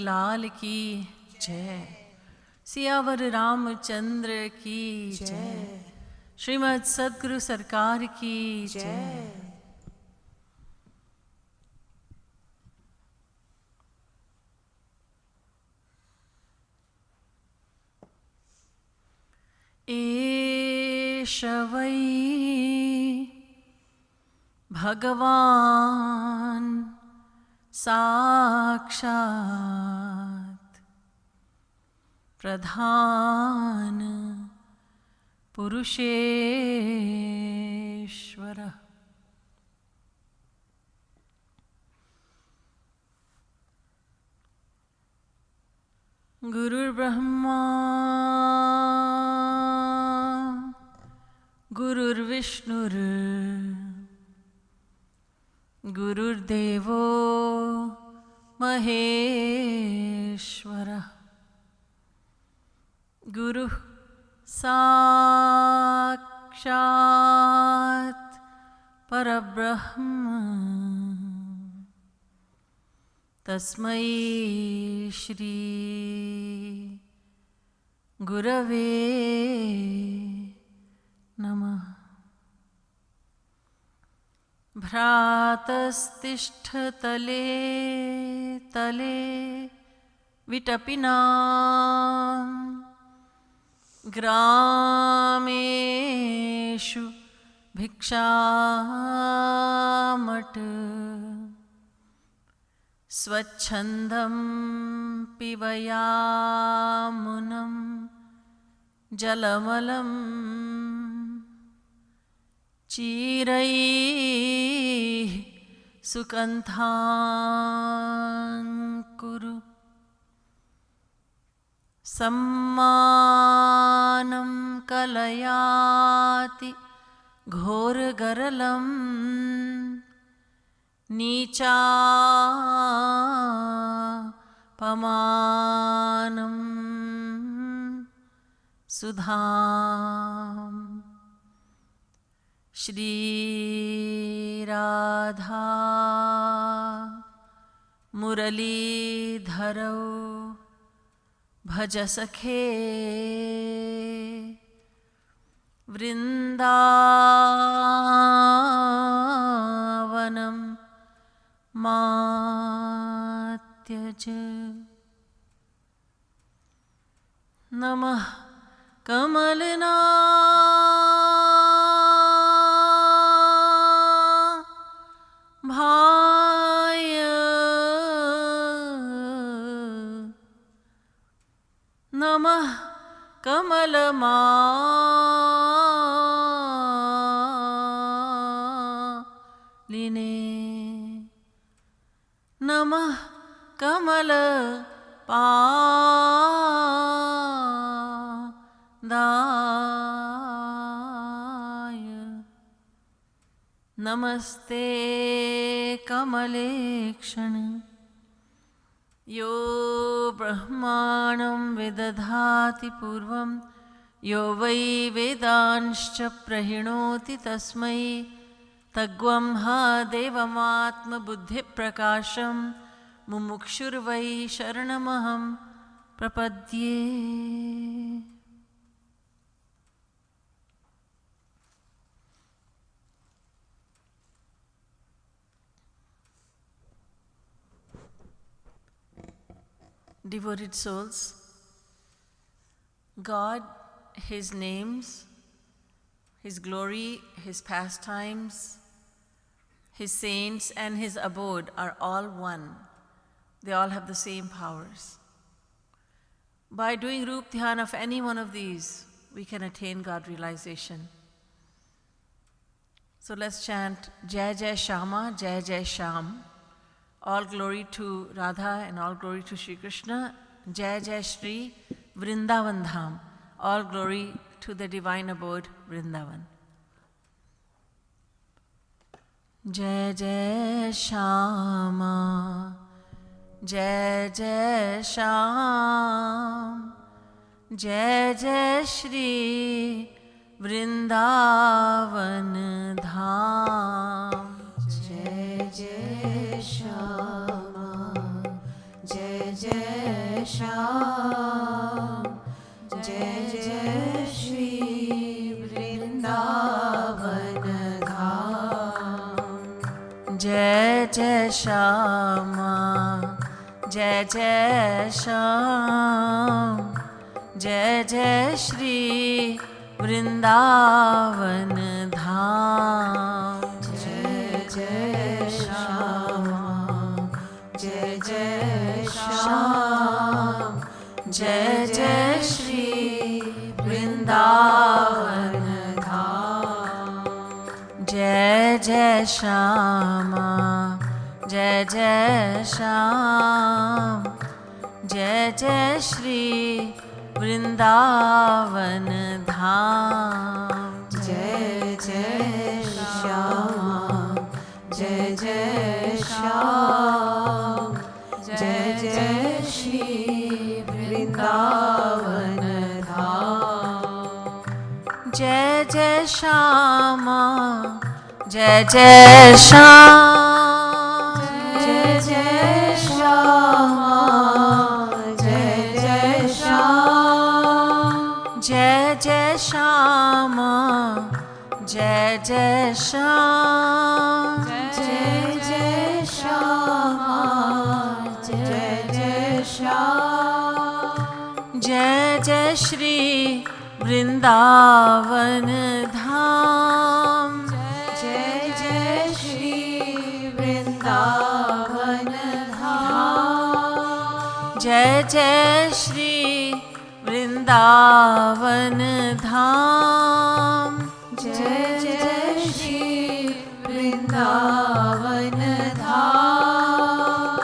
लाल की जय। सियावर रामचंद्र की जय। श्रीमद् सद्गुरु सरकार की जय। एष वै भगवान् साक्षात् प्रधान पुरुषेश्वरः। गुरुर्ब्रह्मा गुरुर्विष्णुर् गुरुर्देवो महेश्वरः। गुरुः साक्षात् परब्रह्म तस्मै श्री गुरवे नमः। भ्रातस्तिष्ठतले तले विटपिनां ग्रामेषु भिक्षामट स्वच्छन्दं पिबयामुनं जलमलं चिरैः सुकन्थां कुरु। सम्मानं कलयाति घोरगरलं नीचापमानं सुधाम्। श्रीराधा मुरलीधरौ भज सखे वृन्दावनं मा त्यज। नमः कमलना भाय नमः कमलमालिने नमः कमलपादाय नमस्ते कमलेक्षण। यो ब्रह्माणं विदधाति पूर्वं यो वै वेदांश्च प्रहिणोति तस्मै तग्वं हा देवमात्मबुद्धिप्रकाशं मुमुक्षुर्वै शरणमहं प्रपद्ये। Devoted souls, God, His names, His glory, His pastimes, His saints, and His abode are all one. They all have the same powers. By doing Roop Dhyan of any one of these, we can attain God realization. So let's chant Jai Jai Shama, Jai Jai Sham. All glory to Radha and all glory to Shri Krishna. Jai Jai Shri Vrindavan Dham. All glory to the divine abode Vrindavan. Jai Jai Shama, Jai Jai Sham, Jai Jai Shri Vrindavan Dham. Jai Jai Shama, Jai जय श्याम जय जय श्री वृंदावन धाम। जय जय श्यामा जय जय श्याम जय जय श्री वृंदावन धाम। जय जय श्यामा जय जय श्याम जय जय श्री वृंदावन धाम। जय जय श्यामा जय जय श्याम जय जय श्री वृंदावन धाम। जय जय श्याम जय जय श्याम जय जय श्री वृंदावन धाम। जय जय श्यामा जय जय श्याम जय जय श्यामा जय जय श्याम जय जय श्यामा जय जय श्याम जय जय श्यामा जय जय श्याम। जय जय श्री वृंदावन धाम। जय जय श्री वृंदावन धाम। जय जय श्री वृंदावन धाम। जय जय श्री वृंदावन धाम।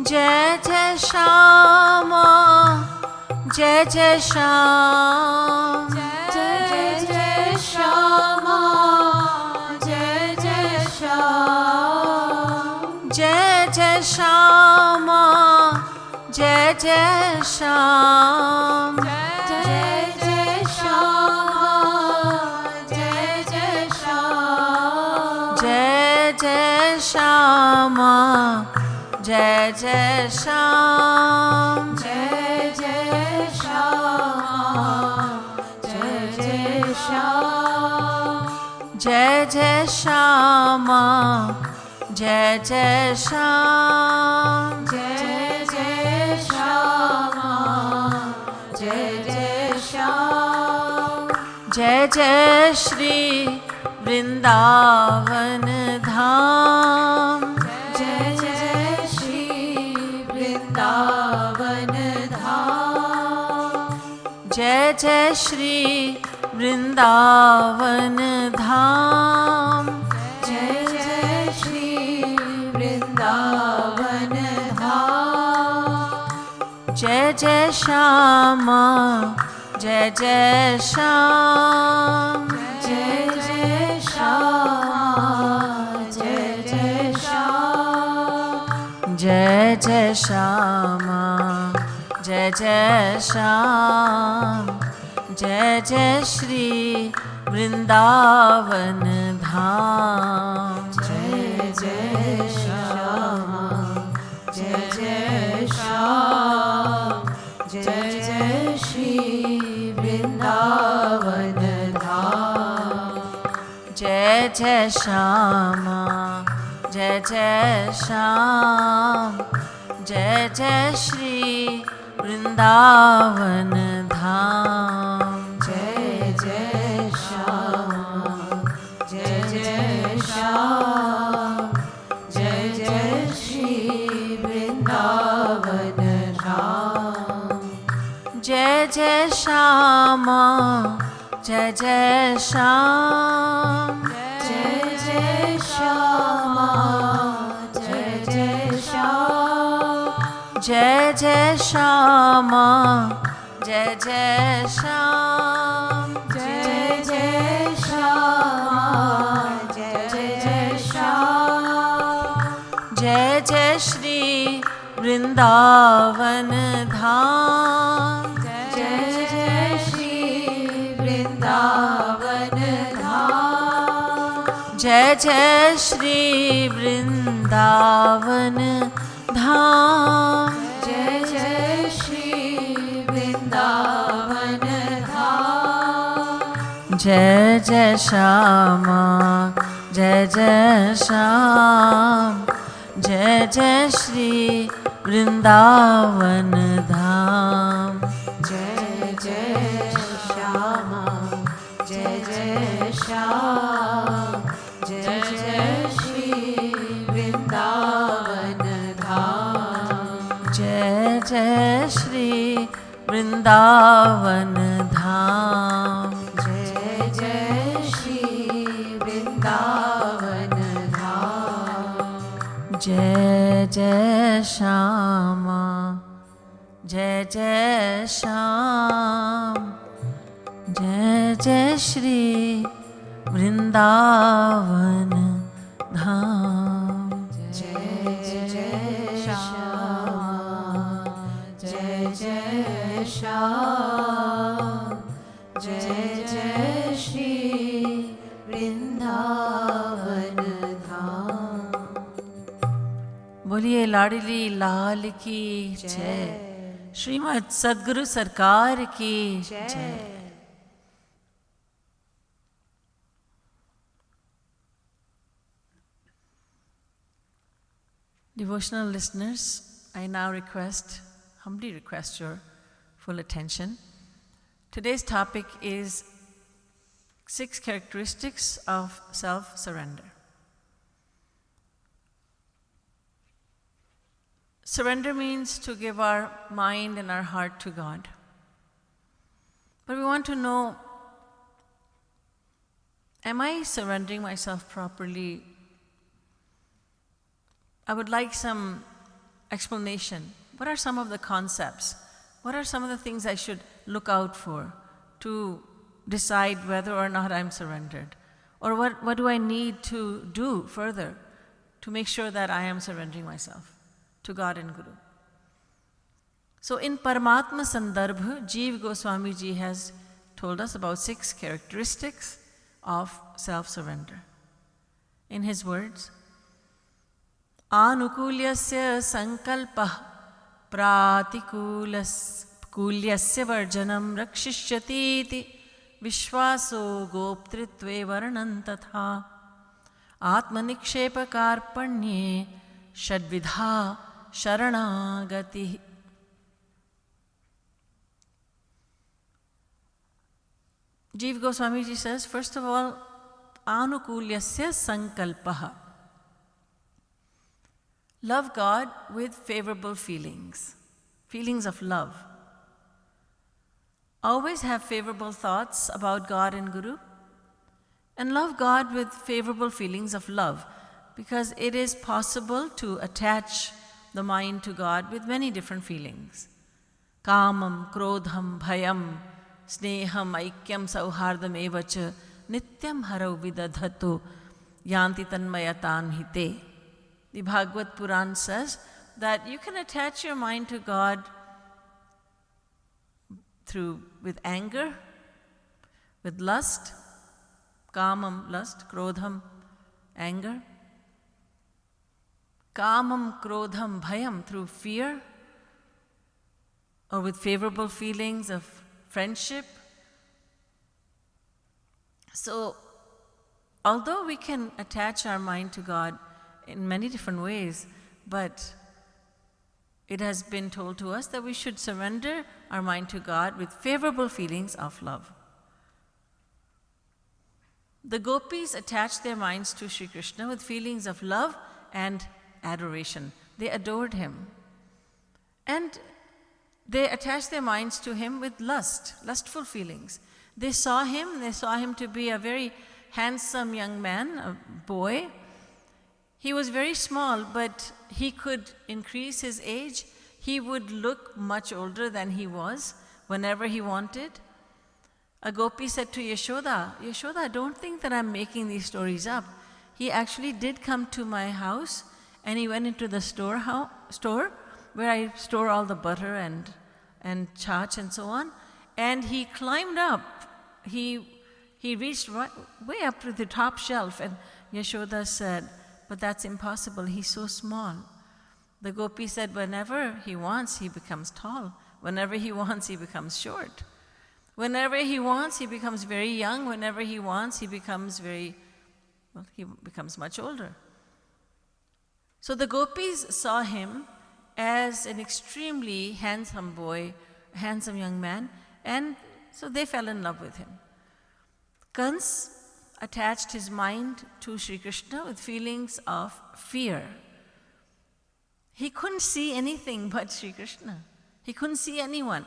जय जय श्यामा जय जय श्याम जय जय श्यामा जय जय श्याम। जय जय श्यामा जय जय श्याम जय जय श्यामा जय जय श्याम। जय जय श्यामा जय जय श्याम जय जय श्यामा जय जय श्याम। जय जय श्यामा जय जय श्याम जय जय श्यामा जय जय श्याम। जय जय श्री वृंदावन धाम। जय जय श्री वृंदावन धाम। जय जय श्री वृंदावन धाम। जय जय श्री वृंदावन धाम। जय जय श्यामा जय जय श्याम जय जय श्यामा जय जय श्याम। जय जय श्यामा जय जय श्याम जय जय श्री वृंदावन धाम। जय जय श्यामा जय जय श्याम जय जय श्री वृंदावन धाम। जय जय श्यामा जय जय श्याम जय जय श्री वृंदावन धाम। जय जय श्यामा जय जय श्याम जय जय श्री वृंदावन धाम। जय जय श्यामा जय जय श्याम जय जय श्यामा जय जय श्याम। जय जय श्यामा जय जय श्याम जय जय श्यामा जय जय श्याम। जय जय श्री वृंदावन धाम। जय जय श्री वृंदावन धाम। जय जय श्री वृंदावन धाम। जय जय जय जय श्यामा जय जय श्याम जय जय श्री वृंदावन धाम जय जय श्यामा जय जय श्याम जय जय श्री वृंदावन धाम जय जय श्री वृंदावन धाम जय जय श्री वृंदावन धाम जय जय श्यामा जय जय श्याम जय जय श्री वृंदावन धाम जय जय श्यामा जय जय श्याम जय जय श्री वृंदावन धाम बोलिए लाडली लाल की जय श्रीमद् सद्गुरु सरकार की जय Devotional listeners, I now humbly request your full attention. Today's topic is 6 characteristics of self-surrender. Surrender means to give our mind and our heart to God. But we want to know, am I surrendering myself properly? I would like some explanation. What are some of the concepts? What are some of the things I should look out for to decide whether or not I'm surrendered? Or what do I need to do further to make sure that I am surrendering myself to God and Guru? So in Paramatma Sandarbha, Jeev Goswami Ji has told us about 6 characteristics of self-surrender. In his words, Anukulyasya sankalpah pratikulyasya varjanam rakshishyatiti vishwaso goptritve varnantatha atmanikshepakarpanye shadvidha sharanagati. Jeev Goswami Ji says, first of all, Anukulyasya sankalpah. Love God with favorable feelings, feelings of love. Always have favorable thoughts about God and Guru, and love God with favorable feelings of love, because it is possible to attach the mind to God with many different feelings. Kamam, krodham, bhayam, sneham, aikyam, sauhardam evacha, nityam harau vidadhato, yanti tanmayatan hite. The Bhagavad Puran says that you can attach your mind to God with anger, with lust, kamam, lust, krodham, anger, kamam, krodham, bhayam, through fear, or with favorable feelings of friendship. So, although we can attach our mind to God in many different ways, but it has been told to us that we should surrender our mind to God with favorable feelings of love. The gopis attached their minds to Sri Krishna with feelings of love and adoration. They adored him. And they attached their minds to him with lustful feelings. They saw him to be a very handsome young man, a boy. He was very small, but he could increase his age. He would look much older than he was whenever he wanted. A gopi said to Yashoda, Yashoda, don't think that I'm making these stories up. He actually did come to my house, and he went into the store where I store all the butter and chach and so on, and he climbed up. He reached way up to the top shelf, and Yashoda said, but that's impossible, he's so small. The gopi said, whenever he wants, he becomes tall. Whenever he wants, he becomes short. Whenever he wants, he becomes very young. Whenever he wants, he becomes much older. So the gopis saw him as an extremely handsome boy, a handsome young man, and so they fell in love with him. Kans attached his mind to Sri Krishna with feelings of fear. He couldn't see anything but Sri Krishna. He couldn't see anyone.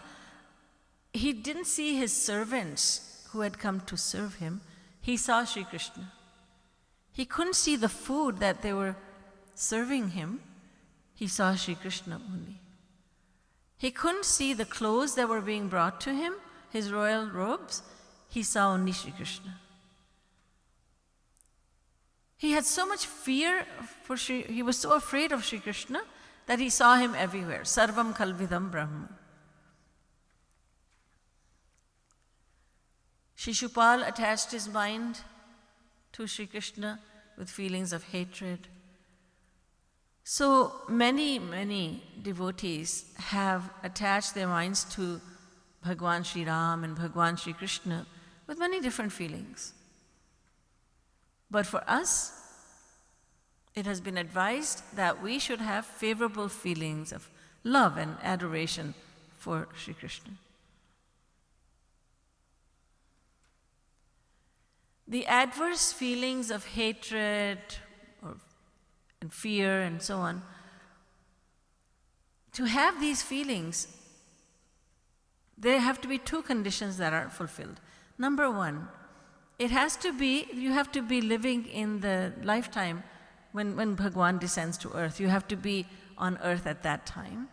He didn't see his servants who had come to serve him. He saw Sri Krishna. He couldn't see the food that they were serving him. He saw Sri Krishna only. He couldn't see the clothes that were being brought to him, his royal robes. He saw only Sri Krishna. He had so much fear for he was so afraid of Sri Krishna that he saw him everywhere. Sarvam kalvidam Brahma. Shishupal attached his mind to Sri Krishna with feelings of hatred. So many, many devotees have attached their minds to Bhagwan Sri Ram and Bhagwan Sri Krishna with many different feelings. But for us, it has been advised that we should have favorable feelings of love and adoration for Sri Krishna. The adverse feelings of hatred and fear and so on, to have these feelings, there have to be two conditions that are fulfilled. Number one, you have to be living in the lifetime when Bhagwan descends to earth. You have to be on earth at that time.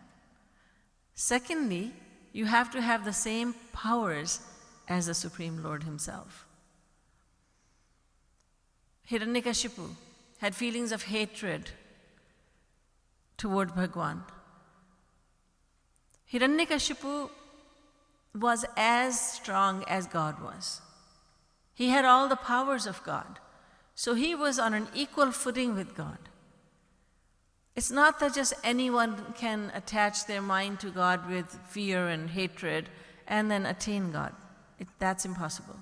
Secondly, you have to have the same powers as the Supreme Lord himself. Hiranyakashipu had feelings of hatred toward Bhagwan. Hiranyakashipu was as strong as God was. He had all the powers of God. So he was on an equal footing with God. It's not that just anyone can attach their mind to God with fear and hatred and then attain God. That's impossible.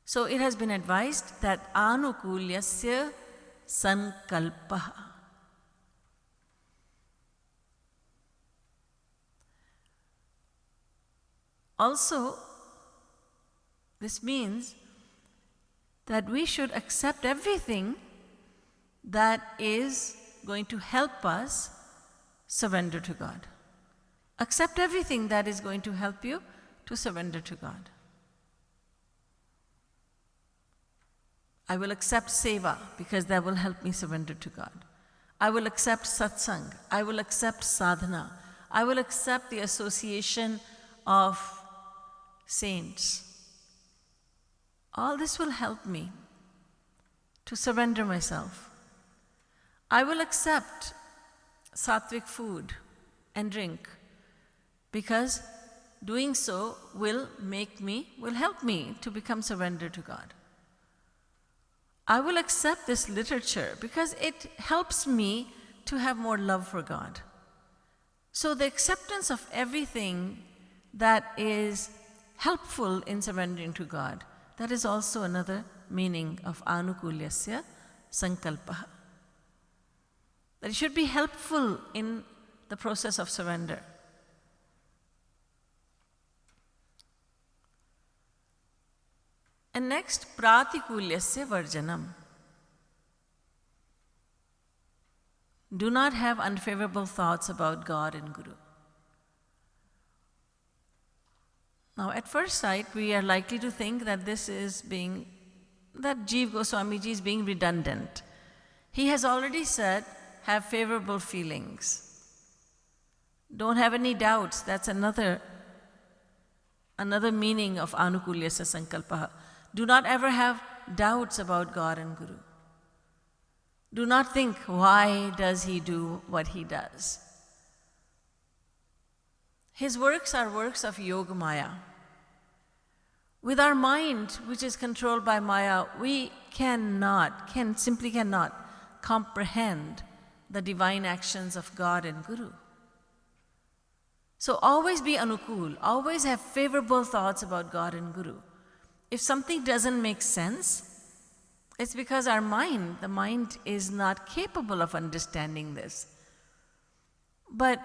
So it has been advised that anukulyasya sankalpaha. Also, this means that we should accept everything that is going to help us surrender to God. Accept everything that is going to help you to surrender to God. I will accept seva because that will help me surrender to God. I will accept satsang. I will accept sadhana. I will accept the association of saints. All this will help me to surrender myself. I will accept sattvic food and drink because doing so will help me to become surrendered to God. I will accept this literature because it helps me to have more love for God. So the acceptance of everything that is helpful in surrendering to God, that is also another meaning of anukulyasya sankalpaha. That it should be helpful in the process of surrender. And next, pratikulyasya varjanam. Do not have unfavorable thoughts about God and Guru. Now, at first sight, we are likely to think that that Jiva Goswamiji is being redundant. He has already said, have favorable feelings. Don't have any doubts. That's another meaning of anukulyasya sankalpaha. Do not ever have doubts about God and Guru. Do not think, why does he do what he does? His works are works of yoga maya. With our mind, which is controlled by maya, we simply cannot comprehend the divine actions of God and Guru. So always be anukul, always have favorable thoughts about God and Guru. If something doesn't make sense, it's because the mind is not capable of understanding this. But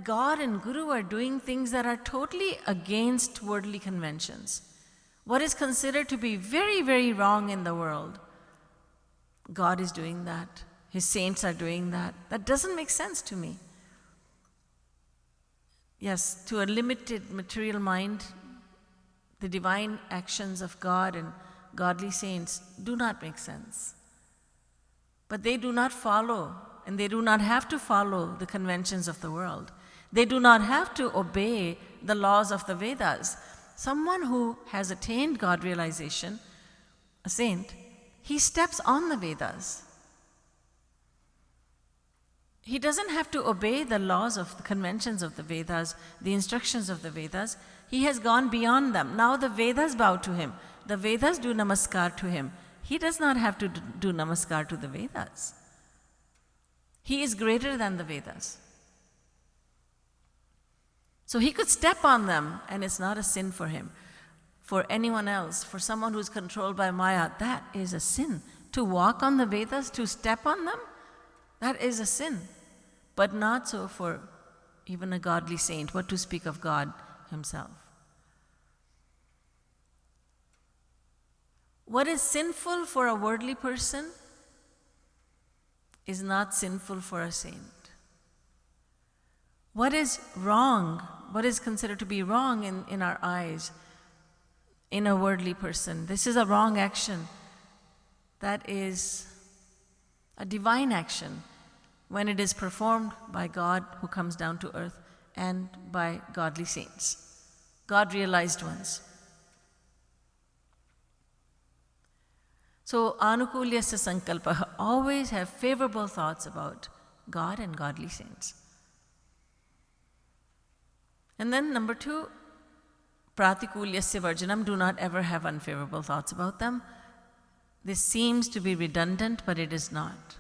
God and Guru are doing things that are totally against worldly conventions. What is considered to be very, very wrong in the world, God is doing that. His saints are doing that. That doesn't make sense to me. Yes, to a limited material mind, the divine actions of God and godly saints do not make sense. But they do not follow, and they do not have to follow the conventions of the world. They do not have to obey the laws of the Vedas. Someone who has attained God realization, a saint, he steps on the Vedas. He doesn't have to obey the laws of the conventions of the Vedas, the instructions of the Vedas. He has gone beyond them. Now the Vedas bow to him. The Vedas do namaskar to him. He does not have to do namaskar to the Vedas. He is greater than the Vedas. So he could step on them, and it's not a sin for him. For anyone else, for someone who's controlled by Maya, that is a sin. To walk on the Vedas, to step on them, that is a sin. But not so for even a godly saint, what to speak of God himself. What is sinful for a worldly person is not sinful for a saint. What is wrong, what is considered to be wrong in our eyes, in a worldly person, this is a wrong action. That is a divine action when it is performed by God who comes down to earth and by godly saints, God realized ones. So, anukulyasya sankalpa, always have favorable thoughts about God and godly saints. And then number 2, pratikulyasya varjanam, do not ever have unfavorable thoughts about them. This seems to be redundant, but it is not.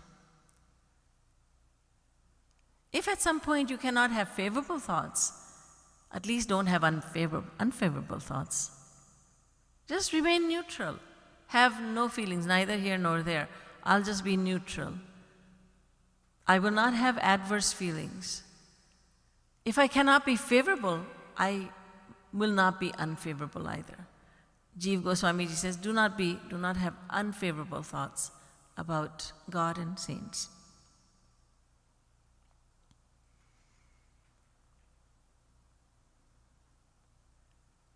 If at some point you cannot have favorable thoughts, at least don't have unfavorable thoughts. Just remain neutral. Have no feelings, neither here nor there. I'll just be neutral. I will not have adverse feelings. If I cannot be favorable, I will not be unfavorable either. Jiva Goswami Ji says, do not have unfavorable thoughts about God and saints.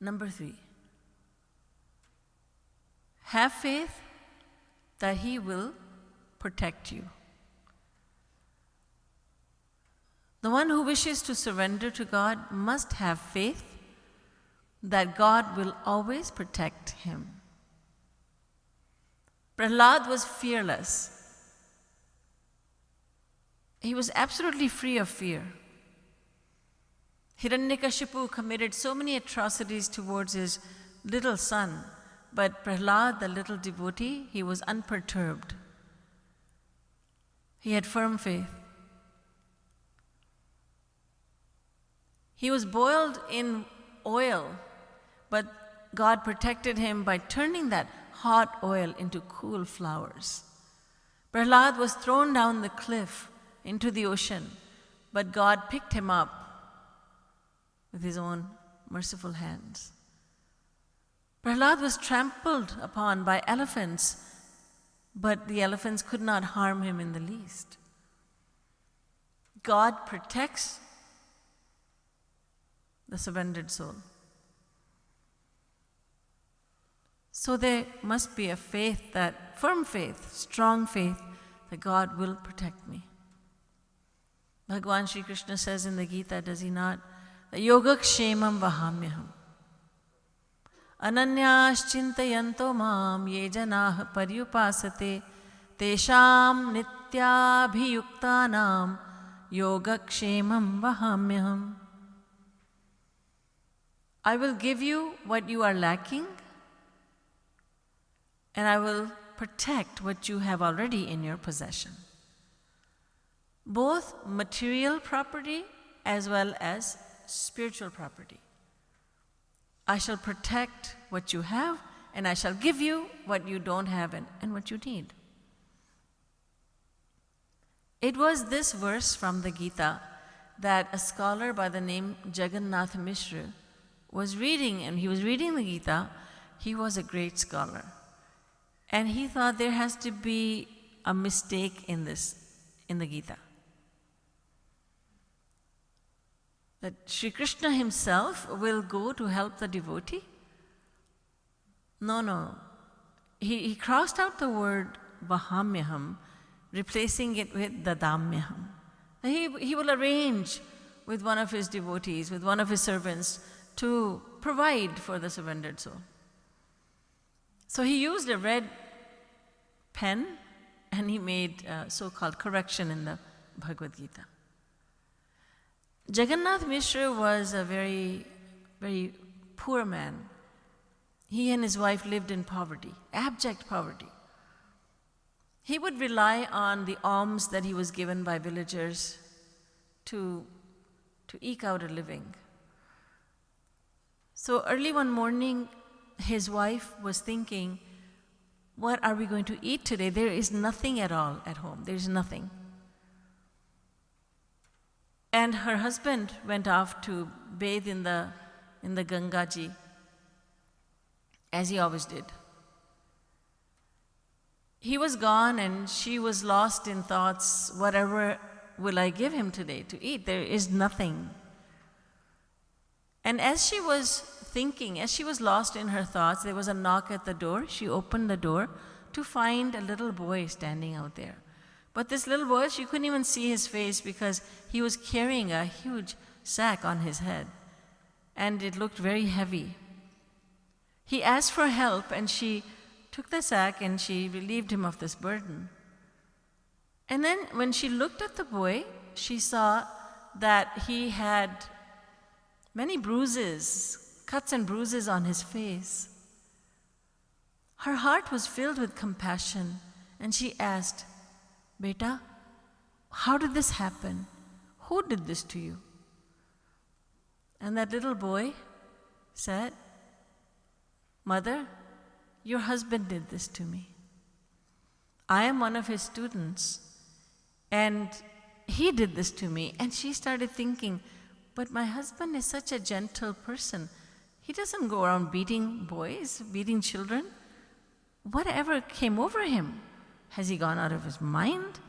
Number 3, have faith that He will protect you. The one who wishes to surrender to God must have faith that God will always protect him. Prahlad was fearless. He was absolutely free of fear. Hiranyakashipu committed so many atrocities towards his little son, but Prahlad, the little devotee, he was unperturbed. He had firm faith. He was boiled in oil, but God protected him by turning that hot oil into cool flowers. Prahlad was thrown down the cliff into the ocean, but God picked him up with His own merciful hands. Prahlad was trampled upon by elephants, but the elephants could not harm him in the least. God protects the surrendered soul. So there must be a faith, that firm faith, strong faith, that God will protect me. Bhagavan Sri Krishna says in the Gita, does he not? Yogakshemam vahamyaham. Ananyas chintayanto mam ye janah paryupasate tesham nityabhiyuktanam yogakshemam vahamyaham. I will give you what you are lacking, and I will protect what you have already in your possession. Both material property as well as spiritual property. I shall protect what you have, and I shall give you what you don't have and what you need. It was this verse from the Gita that a scholar by the name Jagannath Mishra was reading, and he was reading the Gita. He was a great scholar. And he thought there has to be a mistake in the Gita. That Sri Krishna himself will go to help the devotee? No. He crossed out the word vahamyaham, replacing it with dadamyaham. He will arrange with one of his devotees, with one of his servants, to provide for the surrendered soul. So he used a red pen and he made a so-called correction in the Bhagavad Gita. Jagannath Mishra was a very, very poor man. He and his wife lived in poverty, abject poverty. He would rely on the alms that he was given by villagers to eke out a living. So early one morning, his wife was thinking, what are we going to eat today? There is nothing at all at home. There is nothing. And her husband went off to bathe in the Gangaji, as he always did. He was gone and she was lost in thoughts. Whatever will I give him today to eat? There is nothing. And as she was thinking, as she was lost in her thoughts, there was a knock at the door. She opened the door to find a little boy standing out there. But this little boy, she couldn't even see his face because he was carrying a huge sack on his head. And it looked very heavy. He asked for help and she took the sack and she relieved him of this burden. And then when she looked at the boy, she saw that he had many bruises, cuts and bruises on his face. Her heart was filled with compassion and she asked, "Beta, how did this happen? Who did this to you?" And that little boy said, "Mother, your husband did this to me. I am one of his students, and he did this to me." And she started thinking, but my husband is such a gentle person. He doesn't go around beating boys, beating children. Whatever came over him? Has he gone out of his mind?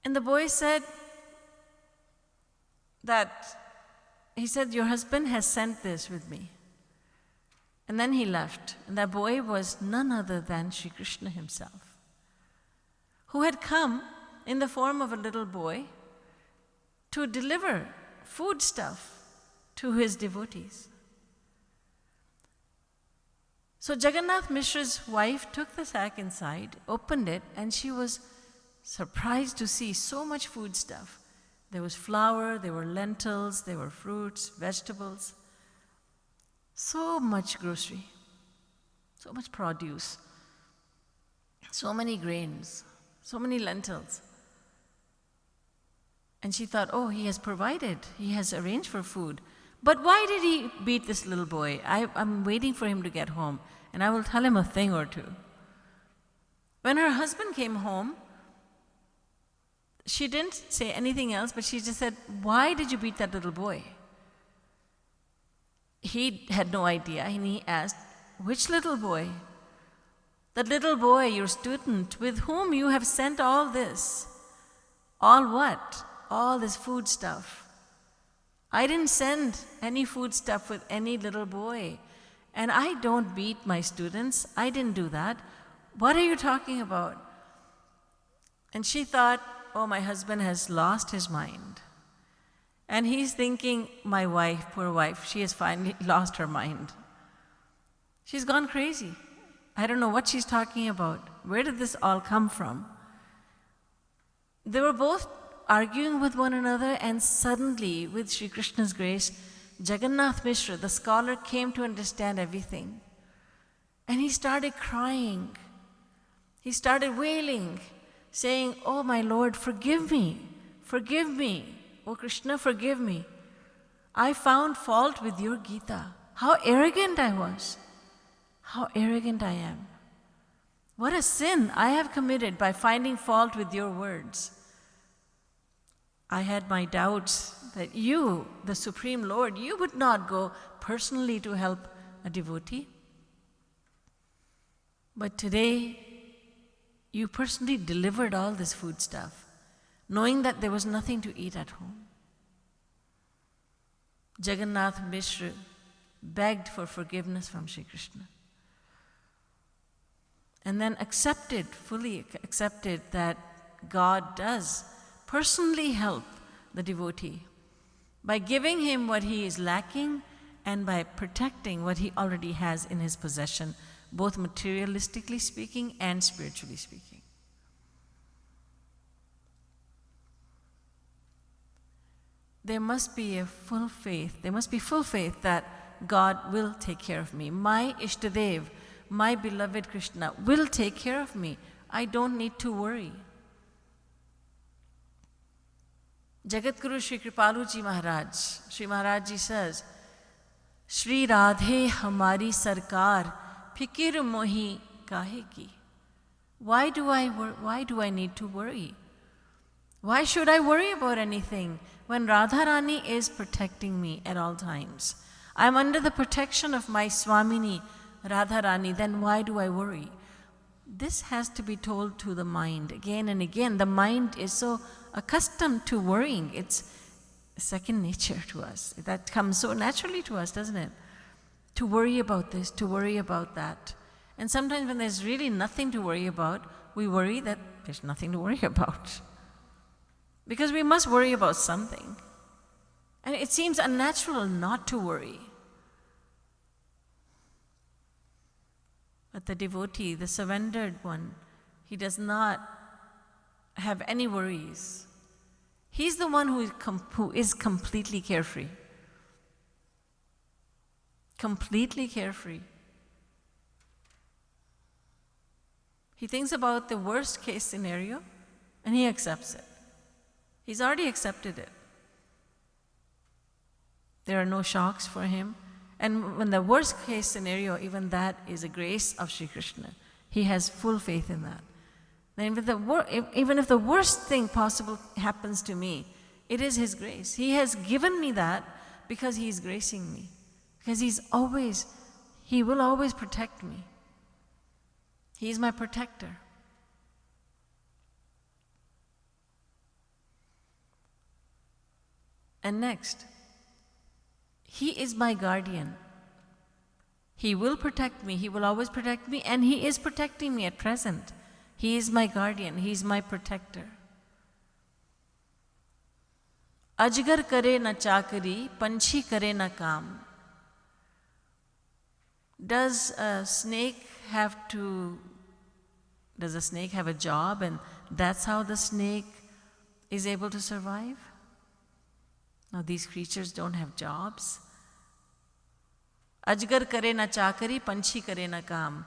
And the boy said your husband has sent this with me. And then he left. And that boy was none other than Sri Krishna himself, who had come in the form of a little boy to deliver food stuff to his devotees. So Jagannath Mishra's wife took the sack inside, opened it, and she was surprised to see so much food stuff. There was flour, there were lentils, there were fruits, vegetables. So much grocery, so much produce, so many grains, so many lentils. And she thought, oh, he has provided, he has arranged for food. But why did he beat this little boy? I'm waiting for him to get home, and I will tell him a thing or two. When her husband came home, she didn't say anything else, but she just said, "Why did you beat that little boy?" He had no idea, and he asked, "Which little boy?" "That little boy, your student, with whom you have sent all this." "All what?" "All this food stuff." "I didn't send any food stuff with any little boy, and I don't beat my students. I didn't do that. What are you talking about?" And she thought, oh, my husband has lost his mind. And he's thinking, my wife, poor wife, she has finally lost her mind. She's gone crazy. I don't know what she's talking about. Where did this all come from? They were both arguing with one another, and suddenly, with Sri Krishna's grace, Jagannath Mishra, the scholar, came to understand everything. And he started crying. He started wailing, saying, "Oh, my Lord, forgive me, "Oh Krishna, forgive me. I found fault with your Gita. How arrogant I was. How arrogant I am. What a sin I have committed by finding fault with your words. I had my doubts that you, the Supreme Lord, you would not go personally to help a devotee. But today, you personally delivered all this food stuff, knowing that there was nothing to eat at home." Jagannath Mishra begged for forgiveness from Sri Krishna. And then fully accepted that God does personally help the devotee by giving him what he is lacking and by protecting what he already has in his possession, both materialistically speaking and spiritually speaking. There must be full faith that God will take care of me. My Ishtadev, my beloved Krishna, will take care of me. I don't need to worry. Jagatguru Sri Kripalu Ji Maharaj, Sri Maharaj Ji says, "Shri Radhe hamari sarkar, fikir mohi kahe ki?" Why do I need to worry? Why should I worry about anything when Radharani is protecting me at all times? I am under the protection of my Swamini, Radharani, then why do I worry? This has to be told to the mind again and again. The mind is so accustomed to worrying. It's second nature to us. That comes so naturally to us, doesn't it? To worry about this, to worry about that. And sometimes when there's really nothing to worry about, we worry that there's nothing to worry about. Because we must worry about something. And it seems unnatural not to worry. But the devotee, the surrendered one, he does not have any worries. He's the one who is completely carefree. Completely carefree. He thinks about the worst case scenario and he accepts it. He's already accepted it. There are no shocks for him. And when the worst case scenario, even that is a grace of Sri Krishna. He has full faith in that. Then even if the worst thing possible happens to me, it is His grace. He has given me that because He is gracing me. Because He will always protect me. He is my protector. And next, He is my guardian. He will protect me. He will always protect me, and He is protecting me at present. He is my guardian. He is my protector. Ajgar kare na chakari, panchi kare na kam. Does a snake have a job, and that's how the snake is able to survive? Now, these creatures don't have jobs. Ajgar kare na chakari, panchi kare na kam.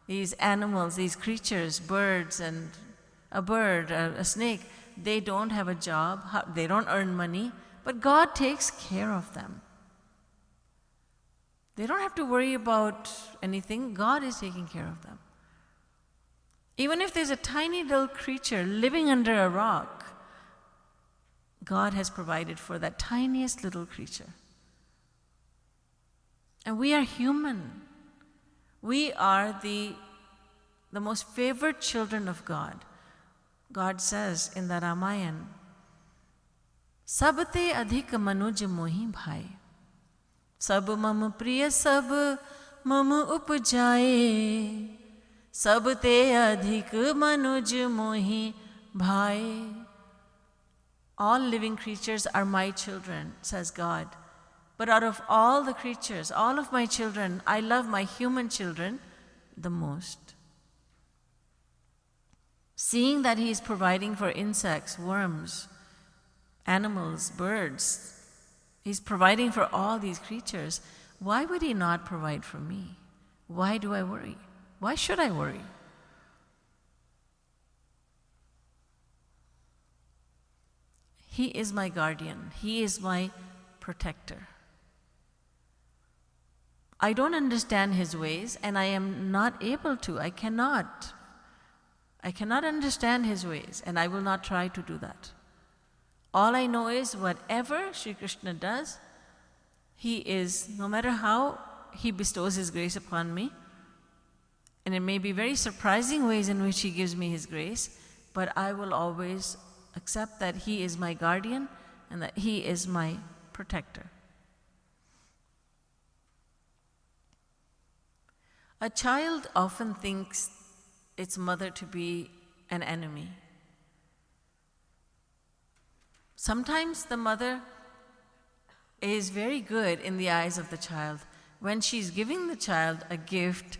These animals, these creatures, birds and a bird, a snake, they don't have a job, they don't earn money, but God takes care of them. They don't have to worry about anything, God is taking care of them. Even if there's a tiny little creature living under a rock, God has provided for that tiniest little creature. And we are human. We are the most favored children of God. God says in the Ramayana, Sabte adhik manuj mohi bhai. Sab mam priya sab mam upjaye. Sabte adhik manuj mohi bhai. All living creatures are my children, says God. But out of all the creatures, all of my children, I love my human children the most. Seeing that He is providing for insects, worms, animals, birds, He's providing for all these creatures, why would He not provide for me? Why do I worry? Why should I worry? He is my guardian. He is my protector. I don't understand his ways, and I am not able to. I cannot understand his ways, and I will not try to do that. All I know is whatever Sri Krishna does, he is, no matter how he bestows his grace upon me, and it may be very surprising ways in which he gives me his grace, but I will always accept that he is my guardian and that he is my protector. A child often thinks its mother to be an enemy. Sometimes the mother is very good in the eyes of the child. When she's giving the child a gift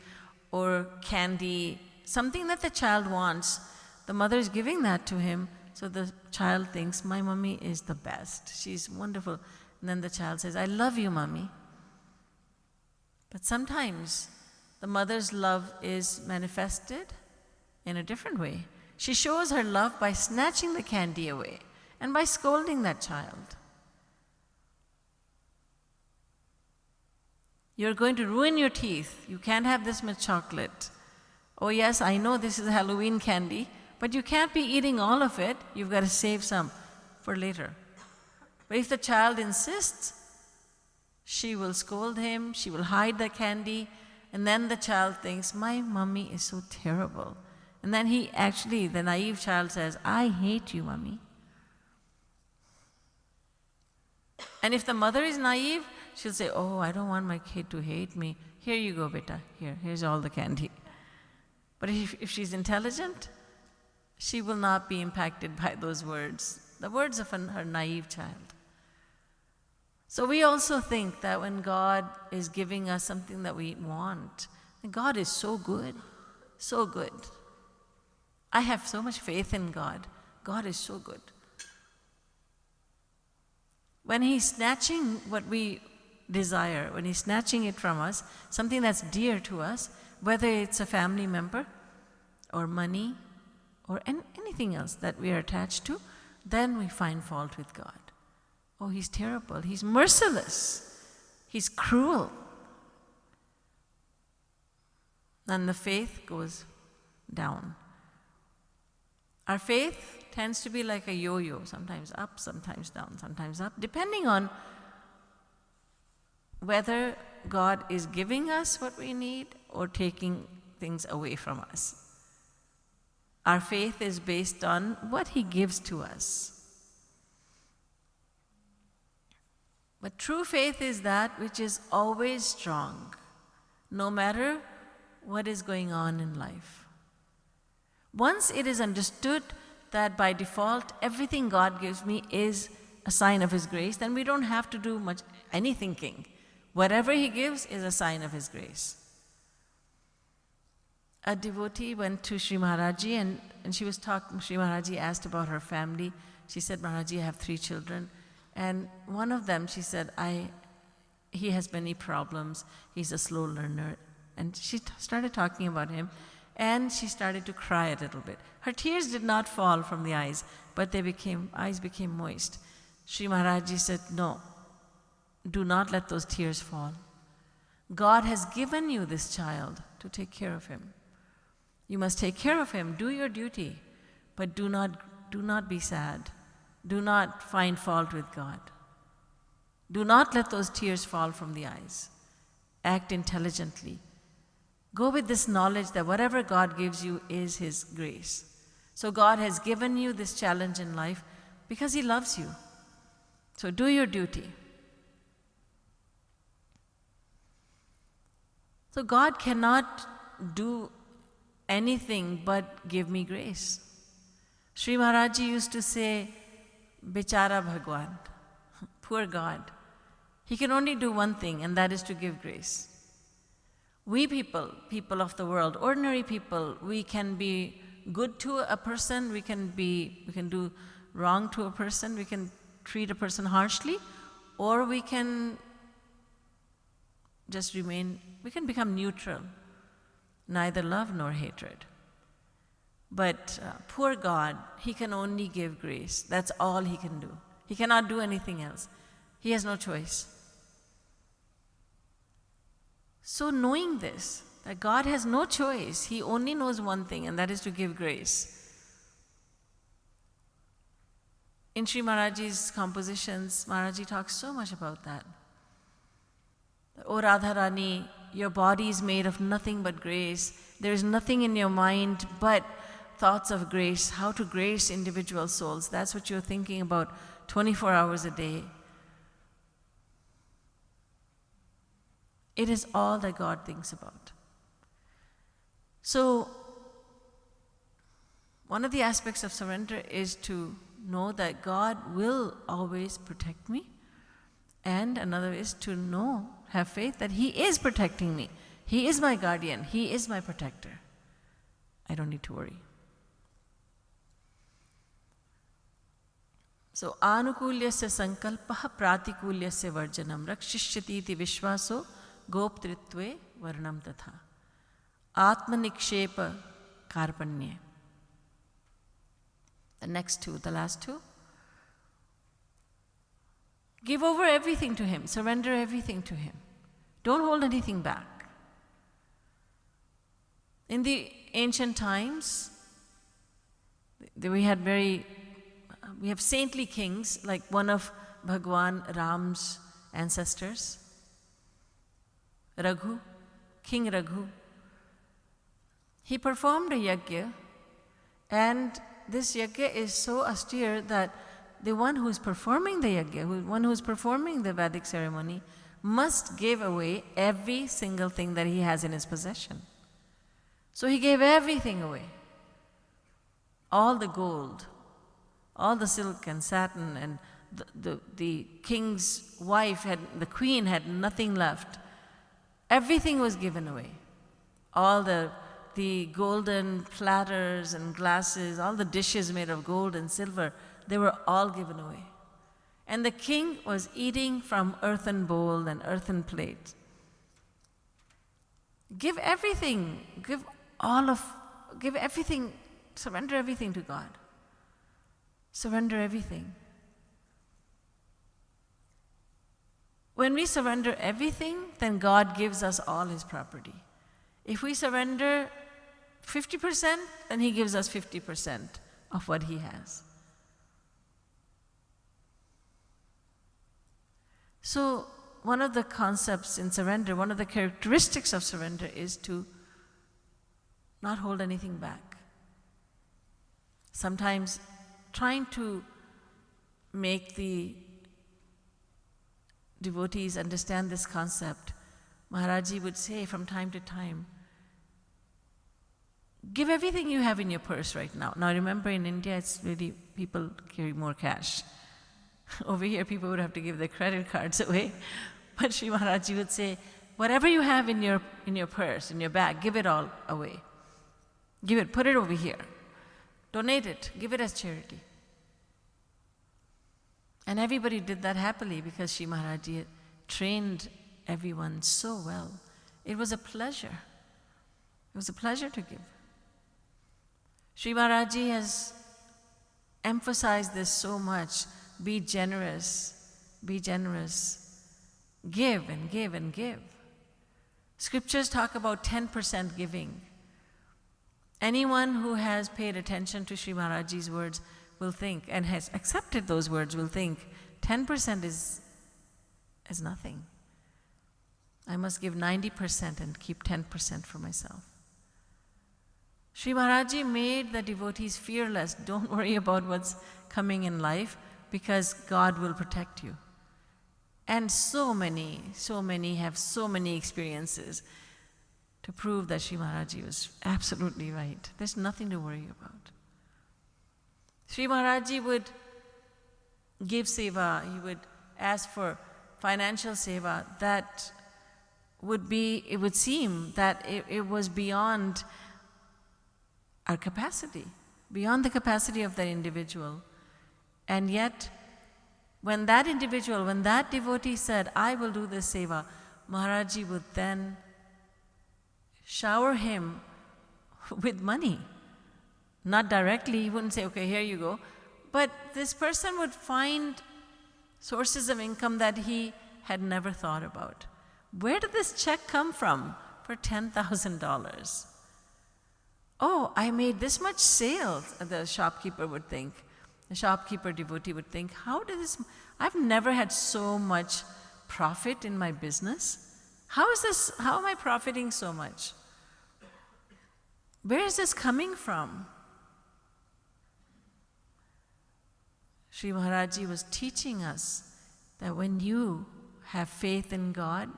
or candy, something that the child wants, the mother is giving that to him, so the child thinks, my mommy is the best. She's wonderful. And then the child says, I love you, mommy. But sometimes the mother's love is manifested in a different way. She shows her love by snatching the candy away and by scolding that child. You're going to ruin your teeth. You can't have this much chocolate. Oh yes, I know this is Halloween candy, but you can't be eating all of it. You've got to save some for later. But if the child insists, she will scold him, she will hide the candy, and then the child thinks, my mommy is so terrible. And then the naive child says, I hate you, mommy. And if the mother is naive, she'll say, oh, I don't want my kid to hate me. Here you go, beta. Here's all the candy. But if she's intelligent, she will not be impacted by those words, the words of her naive child. So we also think that when God is giving us something that we want, God is so good, so good. I have so much faith in God. God is so good. When He's snatching what we desire, when He's snatching it from us, something that's dear to us, whether it's a family member or money or anything else that we are attached to, then we find fault with God. Oh, He's terrible. He's merciless. He's cruel. And the faith goes down. Our faith tends to be like a yo-yo, sometimes up, sometimes down, sometimes up, depending on whether God is giving us what we need or taking things away from us. Our faith is based on what He gives to us. But true faith is that which is always strong, no matter what is going on in life. Once it is understood that by default everything God gives me is a sign of His grace, then we don't have to do any thinking. Whatever He gives is a sign of His grace. A devotee went to Sri Maharaji and she was talking. Sri Maharaji asked about her family. She said, Maharaji, I have 3 children. And one of them, she said, he has many problems. He's a slow learner. And she started talking about him, and she started to cry a little bit. Her tears did not fall from the eyes, but eyes became moist. Sri Maharaji said, no, do not let those tears fall. God has given you this child to take care of him. You must take care of him, do your duty, but do not be sad. Do not find fault with God. Do not let those tears fall from the eyes. Act intelligently. Go with this knowledge that whatever God gives you is His grace. So God has given you this challenge in life because He loves you. So do your duty. So God cannot do anything but give me grace. Sri Maharaji used to say, Bichara Bhagwan, poor God. He can only do one thing, and that is to give grace. We people of the world, ordinary people, we can be good to a person, we can do wrong to a person, we can treat a person harshly, or we can just we can become neutral, neither love nor hatred. But poor God, He can only give grace. That's all He can do. He cannot do anything else. He has no choice. So knowing this, that God has no choice, He only knows one thing, and that is to give grace. In Sri Maharaji's compositions, Maharaji talks so much about that. O Radharani, your body is made of nothing but grace. There is nothing in your mind but thoughts of grace, how to grace individual souls. That's what you're thinking about 24 hours a day. It is all that God thinks about. So, one of the aspects of surrender is to know that God will always protect me. And another is to know, have faith that He is protecting me. He is my guardian. He is my protector. I don't need to worry. So, anukulyasya sankalpaha pratikulyasya varjanam rakshishyati iti vishvaso goptritve varnam tatha. Atmanikshepa karpanye. The next two, the last two. Give over everything to Him. Surrender everything to Him. Don't hold anything back. In the ancient times, we have saintly kings, like one of Bhagwan Ram's ancestors, Raghu, King Raghu. He performed a yajna, and this yajna is so austere that the one who is performing the yajna, one who is performing the Vedic ceremony, must give away every single thing that he has in his possession. So he gave everything away. All the gold, all the silk and satin, and the king's wife, the queen had nothing left. Everything was given away. All the golden platters and glasses, all the dishes made of gold and silver, they were all given away. And the king was eating from earthen bowl and earthen plate. Give everything, give everything, surrender everything to God. Surrender everything. When we surrender everything, then God gives us all His property. If we surrender 50%, then He gives us 50% of what He has. So, one of the concepts in surrender, one of the characteristics of surrender is to not hold anything back. Sometimes trying to make the devotees understand this concept, Maharaji would say from time to time, give everything you have in your purse right now. Now remember, in India, it's really, people carry more cash. Over here, people would have to give their credit cards away. But Sri Maharaji would say, whatever you have in your purse, in your bag, give it all away. Give it, put it over here. Donate it, give it as charity. And everybody did that happily because Sri Maharaji trained everyone so well. It was a pleasure. It was a pleasure to give. Sri Maharaji has emphasized this so much. Be generous, be generous. Give and give and give. Scriptures talk about 10% giving. Anyone who has paid attention to Sri Maharaji's words will think, and has accepted those words, will think, 10% is nothing. I must give 90% and keep 10% for myself. Sri Maharaji made the devotees fearless. Don't worry about what's coming in life, because God will protect you. And so many have so many experiences to prove that Sri Maharaji was absolutely right. There's nothing to worry about. Sri Maharaji would give seva, he would ask for financial seva that it would seem that it was beyond our capacity, beyond the capacity of that individual. And yet, when that devotee said, I will do this seva, Maharaji would then shower him with money. Not directly, he wouldn't say, okay, here you go. But this person would find sources of income that he had never thought about. Where did this check come from for $10,000? Oh, I made this much sales, the shopkeeper would think. The shopkeeper devotee would think, I've never had so much profit in my business. How am I profiting so much? Where is this coming from? Sri Maharaji was teaching us that when you have faith in God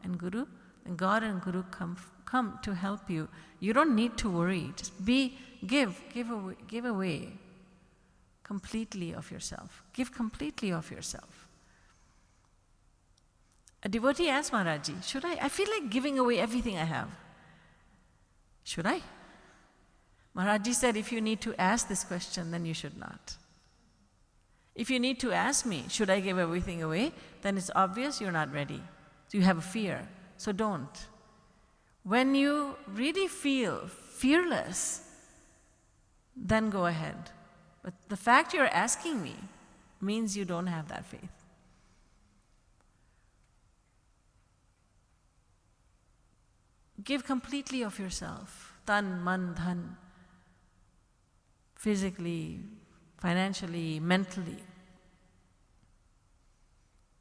and Guru, then God and Guru come to help you. You don't need to worry. Just give away completely of yourself. Give completely of yourself. A devotee asked Maharaji, I feel like giving away everything I have. Should I? Maharaji said, if you need to ask this question, then you should not. If you need to ask me, should I give everything away? Then it's obvious you're not ready. So you have a fear. So don't. When you really feel fearless, then go ahead. But the fact you're asking me means you don't have that faith. Give completely of yourself. Tan, man, dhan. Physically, financially, mentally.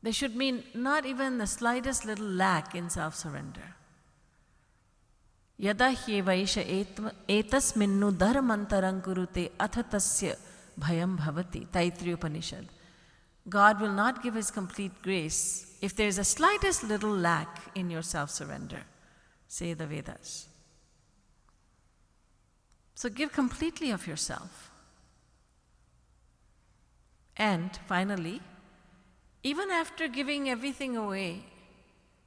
They should mean not even the slightest little lack in self-surrender. Yada hyevaisha etasminnu dharmantarang kurute athatasya bhayam bhavati. Taittiriya Upanishad. God will not give His complete grace if there is a slightest little lack in your self-surrender, say the Vedas. So give completely of yourself. And finally, even after giving everything away,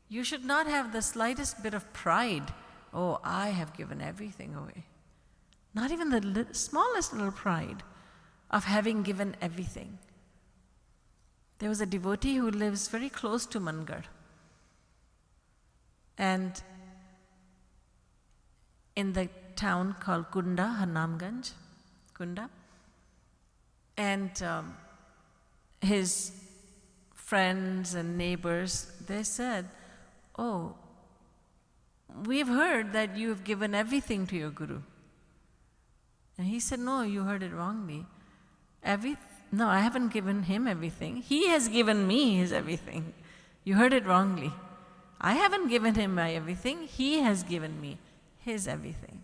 you should not have the slightest bit of pride. Oh, I have given everything away. Not even the smallest little pride of having given everything. There was a devotee who lives very close to Mangar. And in the town called Kunda, Harnamganj, Kunda. And his friends and neighbors, they said, oh, we've heard that you have given everything to your Guru. And he said, no, you heard it wrongly. No, I haven't given him everything. He has given me his everything. You heard it wrongly. I haven't given him my everything. He has given me his everything.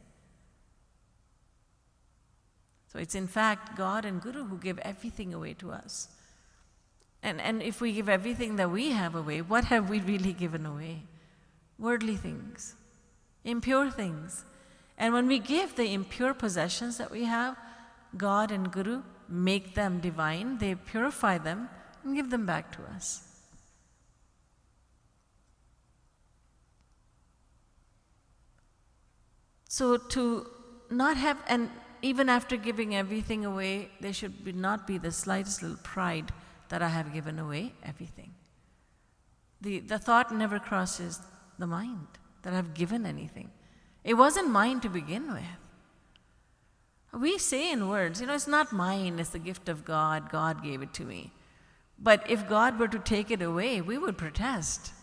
So it's in fact God and Guru who give everything away to us. And if we give everything that we have away, what have we really given away? Worldly things, impure things. And when we give the impure possessions that we have, God and Guru make them divine, they purify them and give them back to us. So to not have, and even after giving everything away, there should not be the slightest little pride that I have given away everything. The thought never crosses the mind that I've given anything. It wasn't mine to begin with. We say in words, it's not mine, it's the gift of God, God gave it to me. But if God were to take it away, we would protest.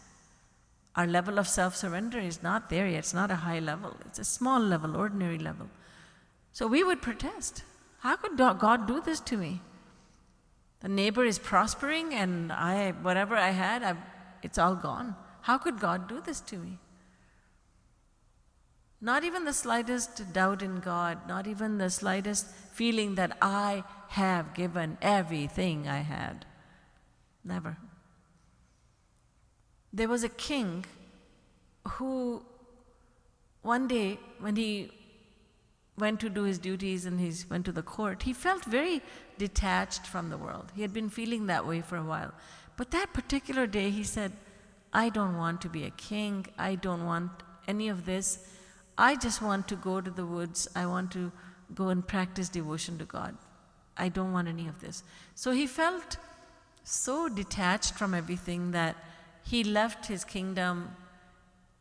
Our level of self-surrender is not there yet, it's not a high level, it's a small level, ordinary level. So we would protest. How could God do this to me? The neighbor is prospering and whatever I had, it's all gone. How could God do this to me? Not even the slightest doubt in God, not even the slightest feeling that I have given everything I had. Never. There was a king who one day when he went to do his duties and he went to the court, he felt very detached from the world. He had been feeling that way for a while. But that particular day he said, I don't want to be a king, I don't want any of this. I just want to go to the woods, I want to go and practice devotion to God. I don't want any of this. So he felt so detached from everything that he left his kingdom,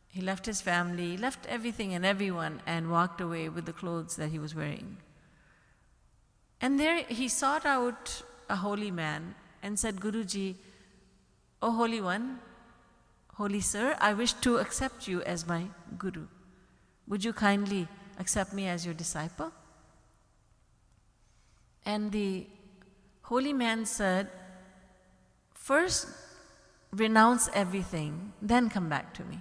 he left his family, he left everything and everyone and walked away with the clothes that he was wearing. And there he sought out a holy man and said, Guruji, O Holy One, Holy Sir, I wish to accept you as my Guru. Would you kindly accept me as your disciple? And the holy man said, first renounce everything, then come back to me.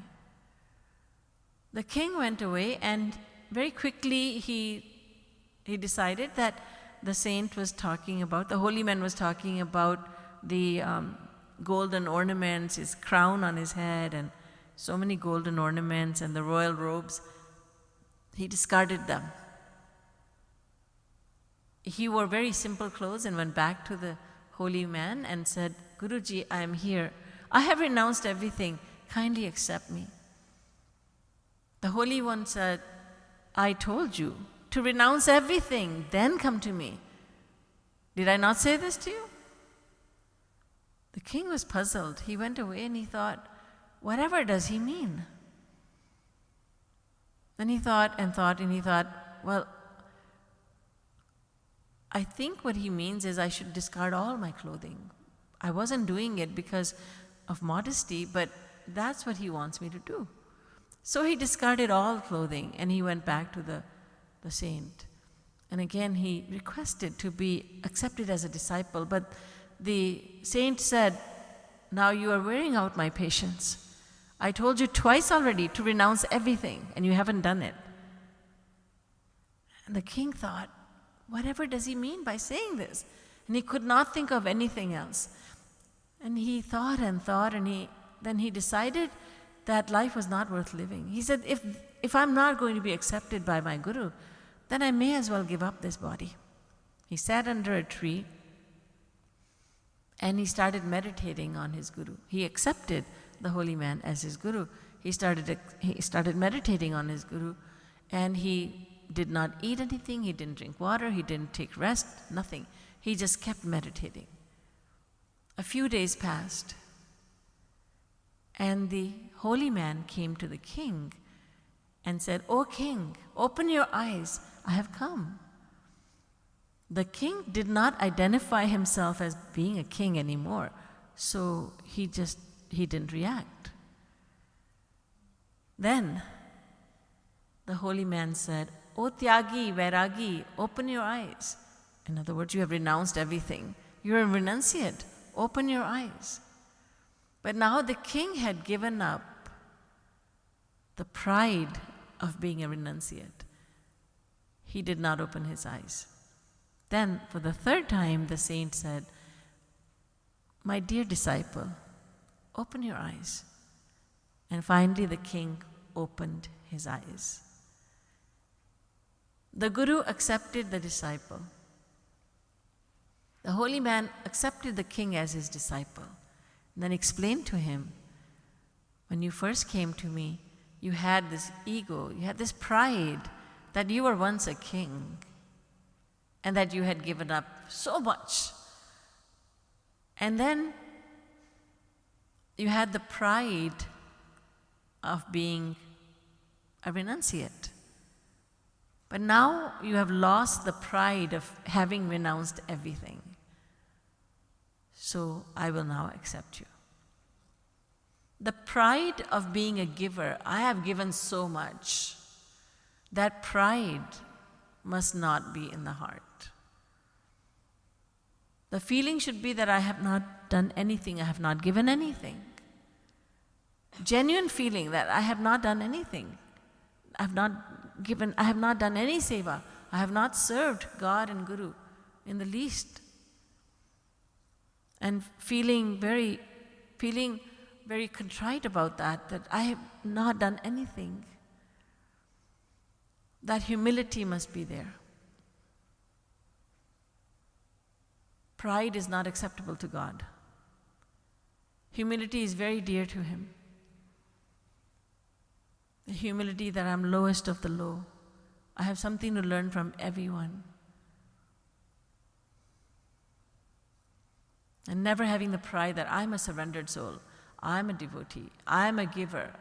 The king went away, and very quickly he decided that the saint was talking about, the holy man was talking about the golden ornaments, his crown on his head, and so many golden ornaments and the royal robes. He discarded them. He wore very simple clothes and went back to the holy man and said, Guruji, I am here. I have renounced everything. Kindly accept me. The Holy One said, I told you to renounce everything, then come to me. Did I not say this to you? The king was puzzled. He went away and he thought, whatever does he mean? Then he thought and thought and he thought, well, I think what he means is I should discard all my clothing. I wasn't doing it because of modesty, but that's what he wants me to do. So he discarded all clothing and he went back to the saint. And again he requested to be accepted as a disciple, but the saint said, now you are wearing out my patience. I told you twice already to renounce everything and you haven't done it. And the king thought, whatever does he mean by saying this? And he could not think of anything else. And he thought and thought, and then he decided that life was not worth living. He said, if I'm not going to be accepted by my Guru, then I may as well give up this body. He sat under a tree and he started meditating on his Guru. He accepted the holy man as his Guru. He started meditating on his Guru, and he did not eat anything, he didn't drink water, he didn't take rest, nothing. He just kept meditating. A few days passed, and the holy man came to the king and said, O king, open your eyes, I have come. The king did not identify himself as being a king anymore, so he didn't react. Then the holy man said, O Tyagi, Vairagi, open your eyes. In other words, you have renounced everything. You're a renunciate. Open your eyes. But now the king had given up the pride of being a renunciate. He did not open his eyes. Then, for the third time, the saint said, my dear disciple, open your eyes. And finally, the king opened his eyes. The Guru accepted the disciple. The holy man accepted the king as his disciple, and then explained to him, when you first came to me, you had this ego, you had this pride that you were once a king and that you had given up so much. And then you had the pride of being a renunciate. But now you have lost the pride of having renounced everything. So I will now accept you. The pride of being a giver, I have given so much. That pride must not be in the heart. The feeling should be that I have not done anything, I have not given anything. Genuine feeling that I have not done anything. I have not done any seva. I have not served God and Guru in the least. And feeling very contrite about that I have not done anything. That humility must be there. Pride is not acceptable to God. Humility is very dear to Him. The humility that I'm lowest of the low. I have something to learn from everyone. And never having the pride that I'm a surrendered soul, I'm a devotee, I'm a giver,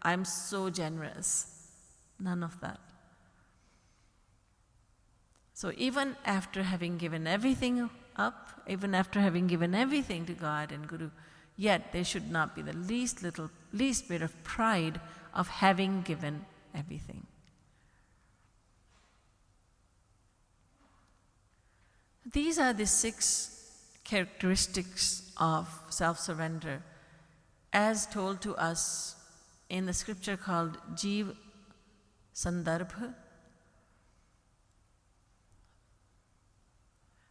I'm so generous. None of that. So even after having given everything up, even after having given everything to God and Guru, Yet there should not be the least bit of pride of having given everything. These are the 6 characteristics of self-surrender as told to us in the scripture called Jeev Sandarbha,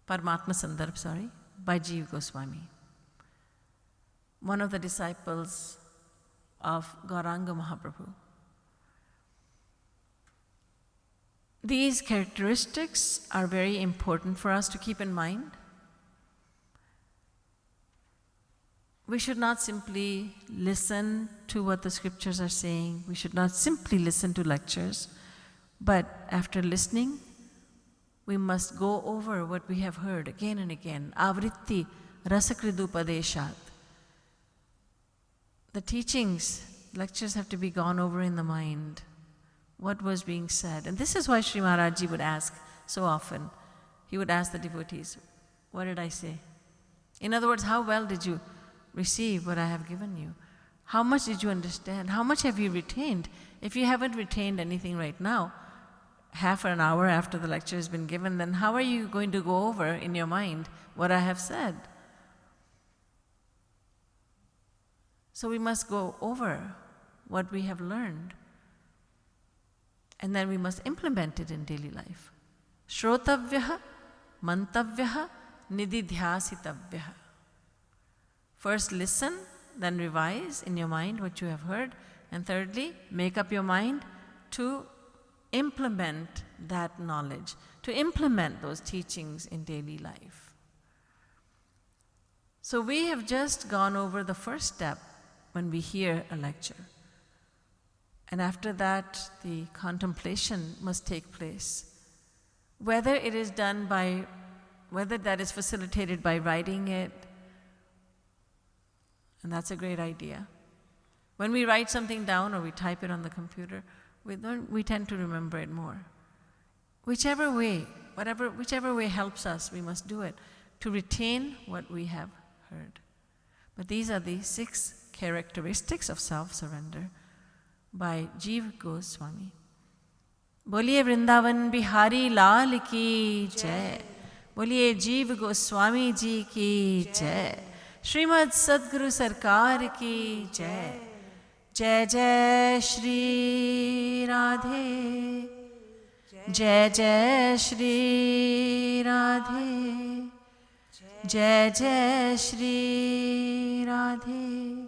Paramatma Sandarbha, by Jeev Goswami, one of the disciples of Gauranga Mahaprabhu. These characteristics are very important for us to keep in mind. We should not simply listen to what the scriptures are saying. We should not simply listen to lectures. But after listening, we must go over what we have heard again and again. Avritti rasakridupadeshat. The teachings, lectures have to be gone over in the mind. What was being said. And this is why Sri Maharaj Ji would ask so often. He would ask the devotees, what did I say? In other words, how well did you receive what I have given you? How much did you understand? How much have you retained? If you haven't retained anything right now, half an hour after the lecture has been given, then how are you going to go over in your mind what I have said? So we must go over what we have learned. And then we must implement it in daily life. Shrotavyaha, mantavyaha, nididhyasitavyaha. First listen, then revise in your mind what you have heard. And thirdly, make up your mind to implement that knowledge, to implement those teachings in daily life. So we have just gone over the first step when we hear a lecture. And after that, the contemplation must take place. Whether it is done by, whether that is facilitated by writing it, and that's a great idea. When we write something down or we type it on the computer, we tend to remember it more. Whichever way, whichever way helps us, we must do it to retain what we have heard. But these are the 6 characteristics of self-surrender by Jeev Goswami. Boliye Vrindavan Bihari Lal ki jai. Boliye Jeev Goswami ji ki jai. Srimad Sadguru Sarkar ki jai. Jai Jai Shri Radhe. Jai Jai Shri Radhe. Jai Jai Shri Radhe.